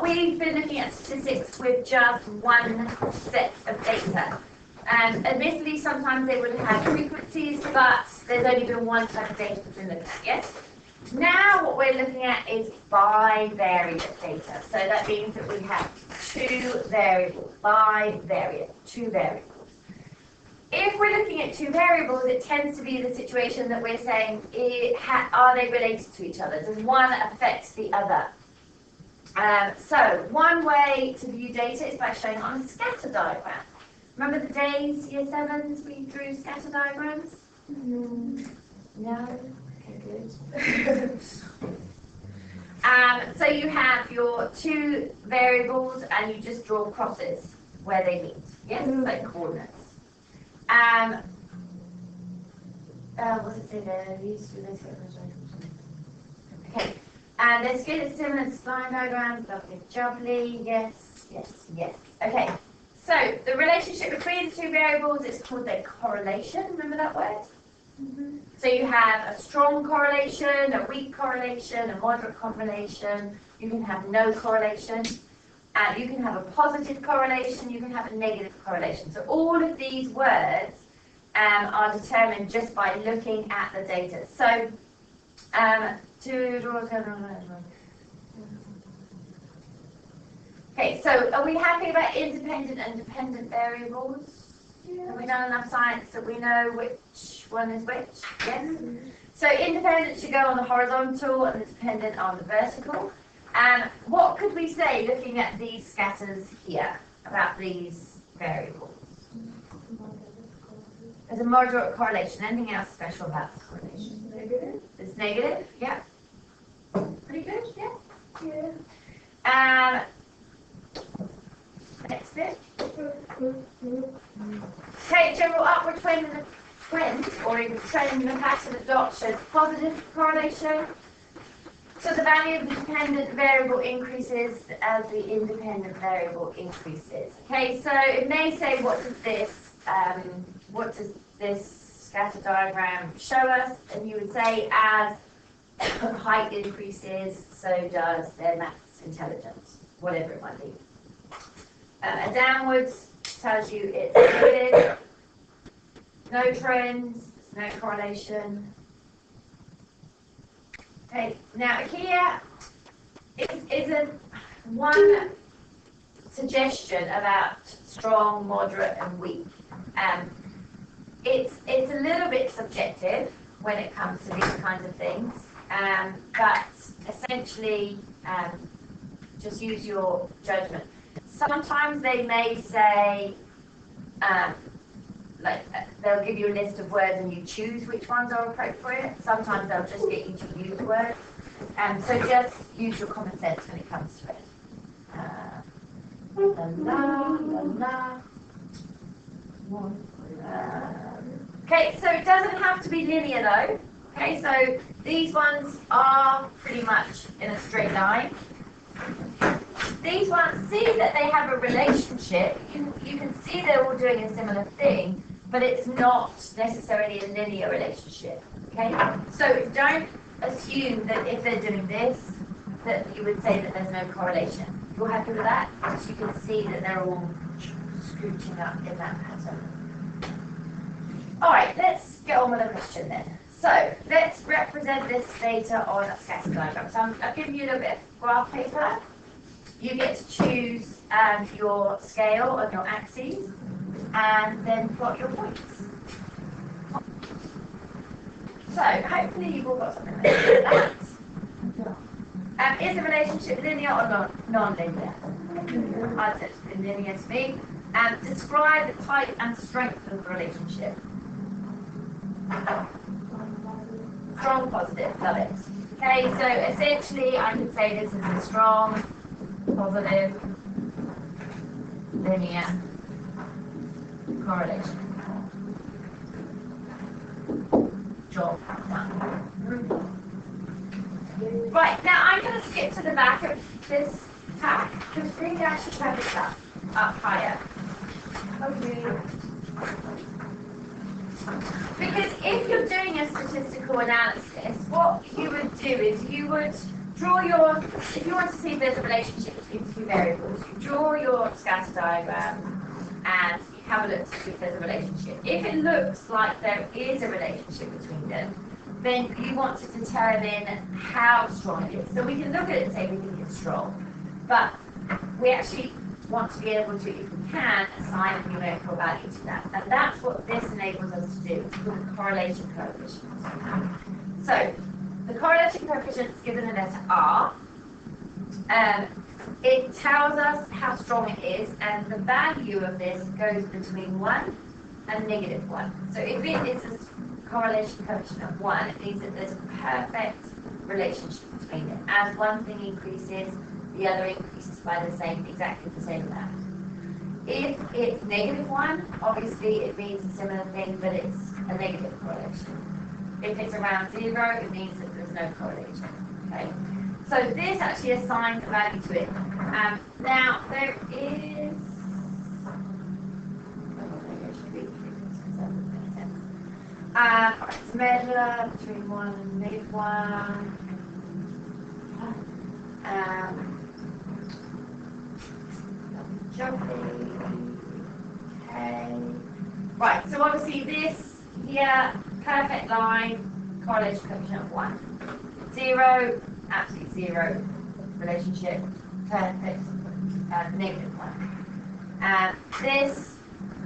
we've been looking at statistics with just one set of data. Admittedly, sometimes they would have frequencies, but there's only been one type of data that's been looked at, yes? Now what we're looking at is bivariate data. So that means that we have two variables, bivariate, two variables. If we're looking at two variables, it tends to be the situation that we're saying, are they related to each other? Does one affect the other? So one way to view data is by showing it on a scatter diagram. Remember the days, year 7s, we drew scatter diagrams? No? Okay, good. So you have your two variables and you just draw crosses where they meet. Yes, like coordinates. What does it say there? Okay. And let's get it similar to line diagrams. Lovely, jubbly. Yes, yes, yes. Okay. So the relationship between the two variables is called their correlation. Remember that word? So you have a strong correlation, a weak correlation, a moderate correlation. You can have no correlation. You can have a positive correlation. You can have a negative correlation. So all of these words are determined just by looking at the data. So okay, so are we happy about independent and dependent variables? Yeah. Have we done enough science that we know which one is which? Yes? So independent should go on the horizontal and the dependent on the vertical. What could we say looking at these scatters here about these variables? There's a moderate correlation. Anything else special about this correlation? Negative. It's negative? Yeah. Pretty good? Yeah? Yeah. Next bit. Okay, general upward trend in the trend, or even trend in the pattern of dots shows positive correlation. So the value of the dependent variable increases as the independent variable increases. Okay, so it may say, what does this scatter diagram show us? And you would say, as height increases, so does their maths intelligence, whatever it might be. And downwards tells you it's negative, no trends, no correlation. Okay, now here is one suggestion about strong, moderate, and weak. It's a little bit subjective when it comes to these kinds of things, but essentially just use your judgment. Sometimes they may say, they'll give you a list of words and you choose which ones are appropriate. Sometimes they'll just get you to use words. So just use your common sense when it comes to it. Okay, so it doesn't have to be linear though. Okay, so these ones are pretty much in a straight line. These ones, see that they have a relationship. You can see they're all doing a similar thing, but it's not necessarily a linear relationship. Okay, so don't assume that if they're doing this, that you would say that there's no correlation. You're happy with that? Because you can see that they're all scooching up in that pattern. All right, let's get on with the question then. So let's represent this data on a scatter diagram. So I've given you a little bit of graph paper. You get to choose your scale on your axes and then plot your points. So hopefully you've all got something like that. Is the relationship linear or non-linear? I'd say it's linear to me. Describe the type and strength of the relationship. Strong, positive, love it. Okay, so essentially I could say this is a strong, positive, linear correlation. Job done. Right, now I'm going to skip to the back of this pack because I think I should have it up higher. Okay. Because if you're doing a statistical analysis, what you would do is you would draw your, if you want to see if there's a relationship between two variables, you draw your scatter diagram and you have a look to see if there's a relationship. If it looks like there is a relationship between them, then you want to determine how strong it is. So we can look at it and say we think it's strong, but we actually want to be able to, if we can, assign a numerical value to that. And that's what this enables us to do. It's called the correlation coefficient. So the correlation coefficient is given a letter R. It tells us how strong it is, and the value of this goes between 1 and -1. So if it is a correlation coefficient of 1, it means that there's a perfect relationship between it. As one thing increases, the other increases by exactly the same amount. If it's -1, obviously it means a similar thing, but it's a negative correlation. If it's around 0, it means that there's no correlation. Okay. So this actually assigns a value to it. Now there is. It's measure between 1 and -1. Okay. Right, so obviously this here, perfect line, correlation coefficient of 1. 0, absolute 0 relationship, perfect, -1. This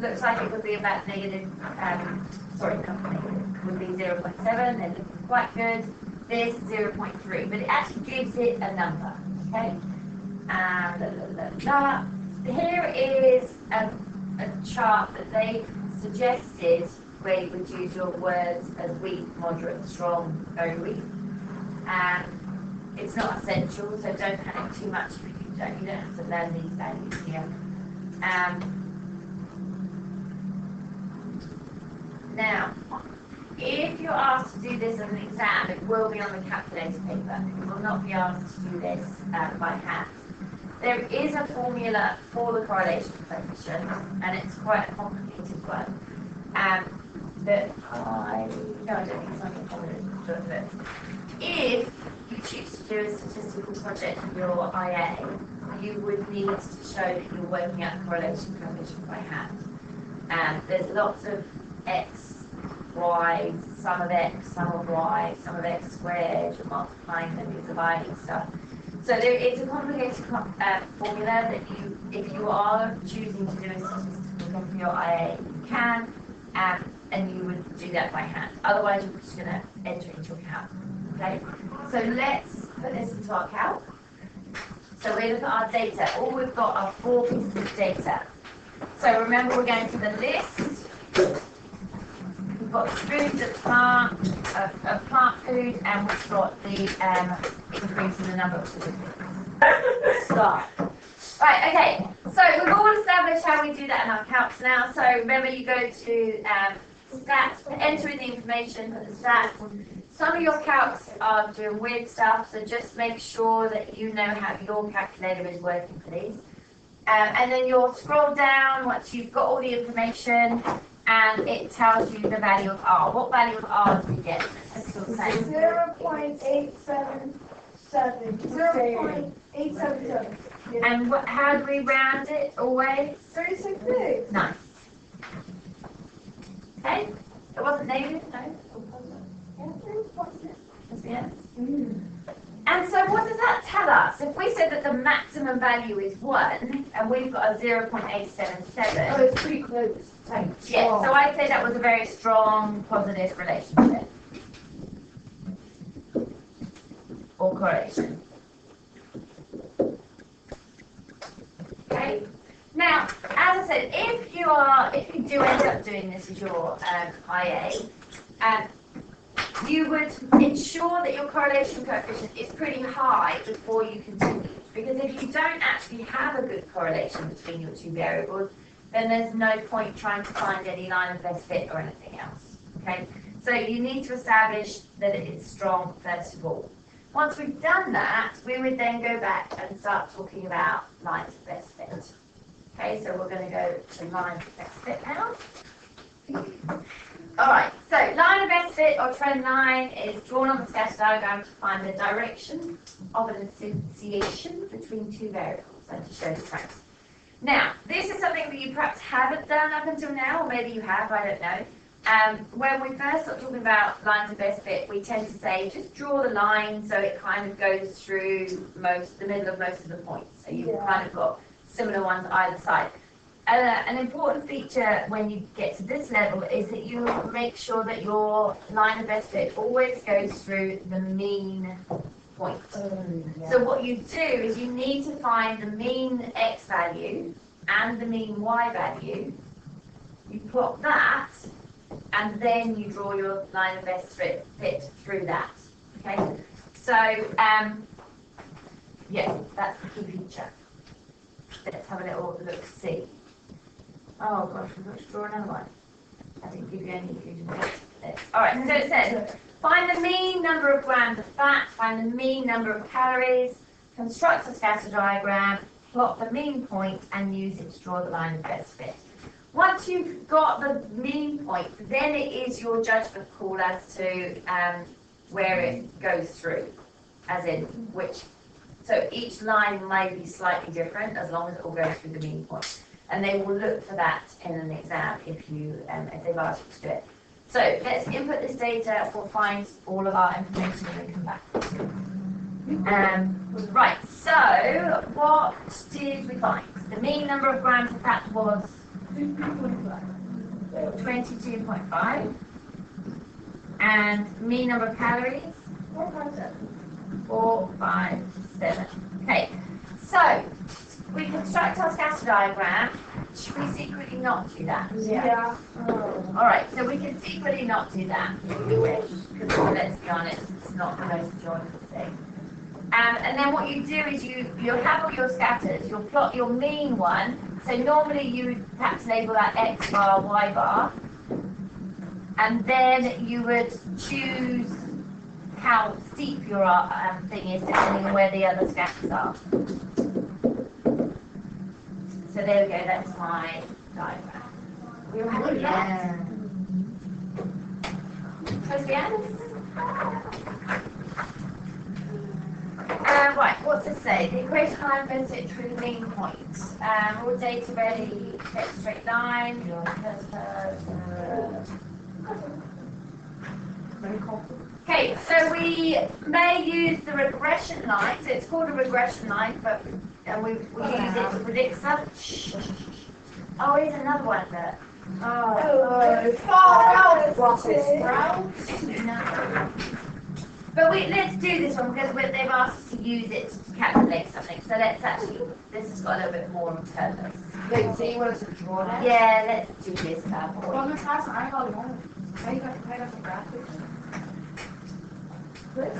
looks like it would be about negative, sorry, not negative, would be 0.7, they're looking quite good. This 0.3, but it actually gives it a number, okay? Here is a chart that they suggested where you would use your words as weak, moderate, strong, very weak. It's not essential, so don't panic too much if you don't have to learn these values here. Now, if you're asked to do this as an exam, it will be on the calculator paper. You will not be asked to do this by hand. There is a formula for the correlation coefficient, and it's quite a complicated one. That I don't think it's on the formula. If you choose to do a statistical project with your IA, you would need to show that you're working out the correlation coefficient by hand. There's lots of x, y, sum of x, sum of y, sum of x squared, you're multiplying them, you're dividing stuff. So it's a complicated formula that you, if you are choosing to do a statistical thing for your IA, you can, and you would do that by hand. Otherwise, you're just going to enter it into your calc. Okay? So let's put this into our calc. So we look at our data. All we've got are 4 pieces of data. So remember, we're going to the list. We've got food, the plant, plant food, and we've got the increase in the number of statistics. Start. Right, okay. So we've all established how we do that in our calcs now. So remember, you go to stats, enter in the information for the stats. Some of your calcs are doing weird stuff, so just make sure that you know how your calculator is working for these. And then you'll scroll down once you've got all the information, and it tells you the value of R. What value of R do we get? 0.877. 0.877. And how do we round it always? 36. Nice. Okay. It wasn't negative, no? Yeah. And so what does that tell us? If we said that the maximum value is 1, and we've got a 0.877. Oh, it's pretty close. Thanks. Yeah, so I'd say that was a very strong positive relationship. Or correlation. Okay. Now, as I said, if you do end up doing this as your IA, you would ensure that your correlation coefficient is pretty high before you continue. Because if you don't actually have a good correlation between your two variables, then there's no point trying to find any line of best fit or anything else. Okay? So you need to establish that it is strong first of all. Once we've done that, we would then go back and start talking about lines of best fit. Okay, so we're going to go to lines of best fit now. Alright, so line of best fit or trend line is drawn on the scatter diagram to find the direction of an association between two variables and to show the trend. Now, this is something that you perhaps haven't done up until now, or maybe you have, I don't know. When we first start talking about lines of best fit, we tend to say just draw the line so it kind of goes through the middle of most of the points. So you've kind of got similar ones either side. An important feature when you get to this level is that you make sure that your line of best fit always goes through the mean point. So what you do is you need to find the mean x value and the mean y value. You plot that, and then you draw your line of best fit through that. Okay. So yeah, that's the key feature. Let's have a little look. See. Oh gosh, we've got to draw another one. I didn't give you any clues. Alright, so it says, find the mean number of grams of fat, find the mean number of calories, construct a scatter diagram, plot the mean point, and use it to draw the line of best fit. Once you've got the mean point, then it is your judgment call as to where it goes through, as in which. So each line may be slightly different as long as it all goes through the mean point. And they will look for that in an exam if they've asked you to do it. So let's input this data, we'll find all of our information and then come back. Right, so what did we find? The mean number of grams of fat was 22.5. And mean number of calories? 457. Okay, so we construct our scatter diagram. Should we secretly not do that? Yeah. Alright, so we can secretly not do that if we wish, because let's be honest, it's not the most enjoyable thing. And then what you do is you'll have all your scatters, you'll plot your mean one. So normally you would perhaps label that X bar, Y bar. And then you would choose how steep your thing is depending on where the other scatters are. So there we go, that's my diagram. We're happy, yeah. Close the ends. Right, what's it say? The equation line bends it through the mean point. Raw data ready, get a straight line. Okay, so we may use the regression line. So it's called a regression line, but we use it to predict some. Oh, here's another one that. But let's do this one because they've asked us to use it to calculate something. So let's this has got a little bit more purpose. Wait, so you want us to draw that? Yeah, let's do this bad boy. Well, in class, I got one. I got the graphics. Good.